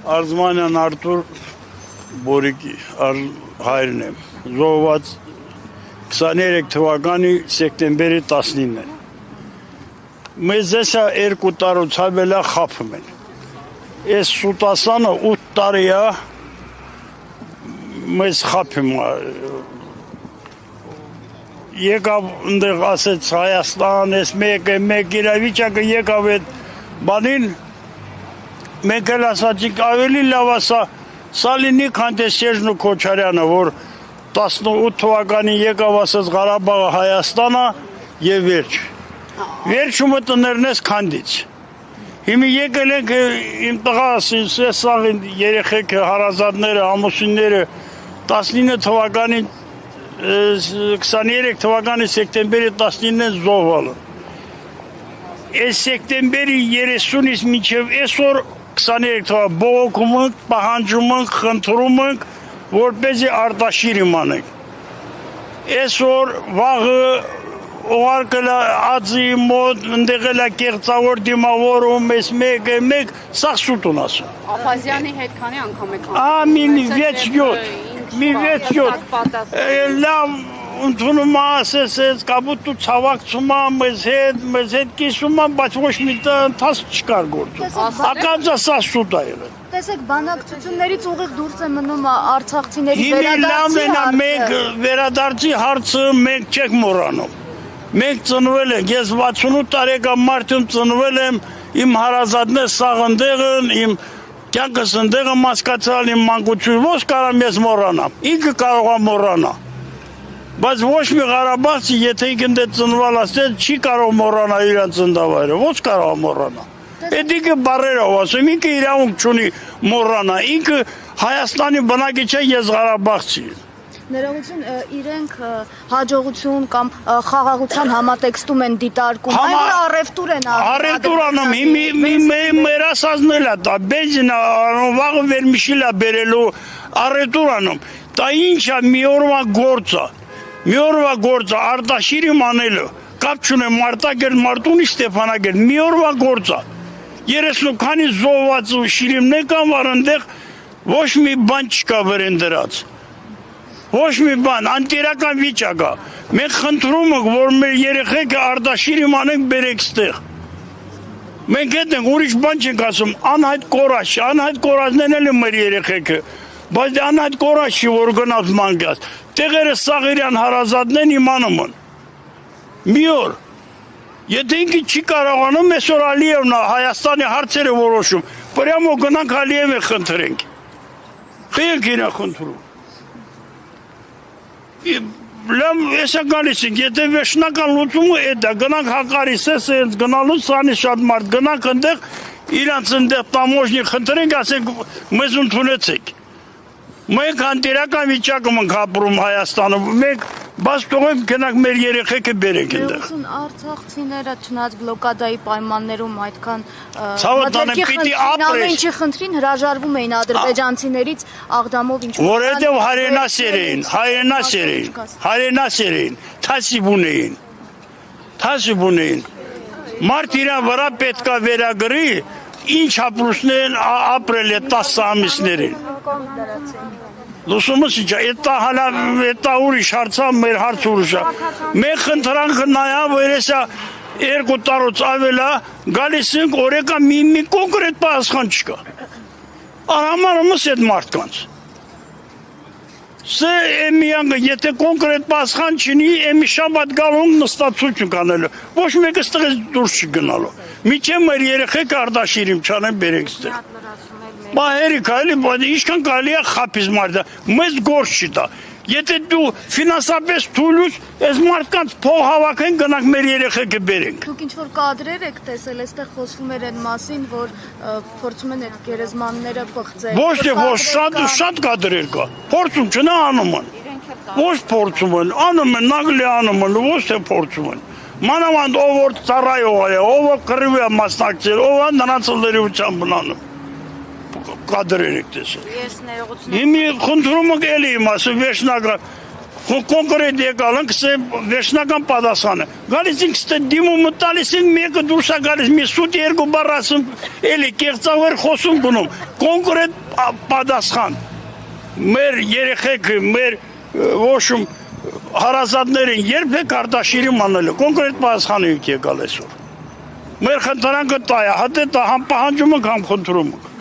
Արզմանյան Արտուր Բորիկի հայրն եմ, զոհված 23 թվականի սեպտեմբերի 19-ին։ Մեզ եսա 2 տարուց հավելա խափում են։ Ես Սուտասանը 8 տարի է մեզ խափում եկավ ընդեղ ասեց Հայաստան, ես մեկ իրավիճակը եկավ այդ բանին, մենք էլ ասացինք ավելի լավ ասա, սա լինի քանթե Սերժն ու Քոչարյանը, որ 18 թվականին եկավ ասեց Ղարաբաղը Հայաստանա և վերջ։ Վերջումը տներն ես քանդից։ Հիմի եկել ենք իմ տղաս, սաղին երեխեքը, հարազատները, ամուսինները 19 թվականին 23 թվականի սեպտեմբերի 19-ին զոհվալը։ Այս սեպտեմբերի 30-ից մինչև այսօր 23 թվական բողոքում ենք, պահանջում ենք, խնդրում ենք, որպեսզի Արտաշիր իմանենք։ Այսօր վաղը ուղարկել է ածի մոտ, ընդեղ էլ է կեղծավոր դիմավորում, ես մեկ, սաղ սուտուն ասում։ Ափազյանի հետ քանի անգամ եք մի 6-7 լավ ընդունում ասես կապուտու ցավակցում մեզ հետ կիսում բայց ոչ մի ընթաց չկար գործում։ Ականջը սա սուտ է եղել։ Տեսեք, բանակցություններից ուղիղ դուրս է մնում արցախցիների վերադարձի հարցը մենք չեք մոռանում։ Մենք ծնվել ենք, ես 68 տարեկան մարդում ծնվել եմ, իմ հարազատներ սաղ ընդեղ են, իմ կյանքս ընդեղ եմ հասկացալ, իմ մանկություն ո՞ց կարամ ես մոռանամ, ինքը կարող է մոռանա։ Բայց ոչ մի Ղարաբաղցի, եթե ինքն ծնվել ասել, չի կարող մոռանա իրան ծննդավայրը, ո՞ց կարող է մոռանա։ Այդ ինքը բառերով ասում, ինքը իրավունք չունի մոռանա, ինքը Հայաստանի բնակիչ է, ես Ղարաբաղցի եմ։ Ներողություն, իրենք հաջողություն կամ խաղաղության համատեքստում են դիտարկում, այն որ առևտուր են առևտուր անում, մեր ասածնել է դա, բենզին վաղը վերմիշիլ է բերելու, առևտուր անում, դա ինչ է մի օրվա գործ է, Արտաշիր իմանելը, կապ չունեմ Մարտակերտ, Մարտունի Ստեփանագերտ, մի օրվա գործ է, 30 քանի զոհված ու շիրիմներ կան, որ ընդեղ ոչ մի բան չկա վրեն դրած։ Ոչ մի բան, անտիրական վիճակ է։ Մենք խնդրում ենք, որ մեր երեխեքը Արտաշիր իմանենք բերեք ստեղ։ Մենք հետ ենք, ուրիշ բան չենք ասում, անհայտ կորածներն էլ են մեր երեխեքը, բայց անհայտ կորած չի, որ գնաց մանգած։ Տեղերը սաղ իրան հարազատներն իմանում են։ Մի օր, եթե ինքը չի կարողանում, այսօր Ալիևն է Հայաստանի հարցերը որոշում, պրյամո գնանք Ալիևը խնդրենք։ Խենք իրան խնդրում։ Լավ եսա գալիս ենք, եթե վերջնական լուծումը էդ է, գնանք հակարիսես ենք, գնալու սանի շատ մարդ, գնանք ընդեղ, իրանց ընդեղ տամոժնի խնդրենք, ասենք, մեզ ընդունեցեք։ Մենք անտիրական վիճակում ենք ապրում Հայաստանում, մենք բաց տողենք գնանք մեր երեխեքը բերենք ընդեղ։ Արցախցիները չնայած բլոկադայի պայմաններում այդքան ամեն ինչի խնդրին հրաժարվում էին ադրբեջանցիներից աղդամով ինչ-որ որովհետև հայրենասեր էին, թասիբ ունեին։ Մարդ իրան վրա պետք է վերագրի, ինչ ապրուստներ ապրել է 10 ամիսներին։ Լուսումս իջա, էտա ուրիշ հարցա, մեր հարց ուրիշ է։ Մենք խնդրանքը նայա, որ եսա 2 տարուց ավելա, գալիս ենք օրեկա մի կոնկրետ պատասխան չկա։ Արհամարումս էդ մարդկանց։ Սե էմիանգը, եթե կոնկրետ պատասխան չինի, էմի շաբաթ գալում նստացություն կանելու, ոչ մեկը ստեղից դուրս չգնալու։ Միջև մեր երեխեքը Արտաշիրիմ չանեն բերենք ստեղ։ Բա հերիք այլի, ինչքան կարելի է խափիս մարդը, մեզ գործ չի տա։ Եթե դու ֆինանսապես թույլուց, այս մարդկանց փող հավաքեն, գնանք մեր երեխեքը բերենք։ Դուք ինչ-որ կադրեր եք տեսել, այստեղ խոսվում էր այն մասին, որ փորձում են այդ գերեզմանները պղծել։ Ոչ թե ոչ, շատ կադրեր կա, փորձում չնա անում են։ Ոչ փորձում են, անում են, նագլի անում են, ոչ թե փորձում են։ Մանավանդ ով որ ծառայող է, ով որ կռվի է մասնակցել, ով է նրանց լրիվությամբ բնանում։ Կադրեր եք տեսել։ Հիմի խնդրում եք էլի իմ ասում, վերջնական, կոնկրետ եկալ ենք, սե վերջնական պատասխանը։ Գալիս ենք ստե դիմումը տալիս ենք, մեկը դուրս է գալիս, մի սուտ երկու բառ ասում, էլի կեղծավոր խոսում գնում, կոնկրետ պատասխան։ Մեր երեխեքը, մեր ոշում հարազատներին երբ եք Արտաշիրի մանելը, կոնկրետ պատասխանը եք եկալ այսօր։ Մեր խնդրանքը տա է, հատե տա համ պահանջում ենք, համ խնդրում ենք։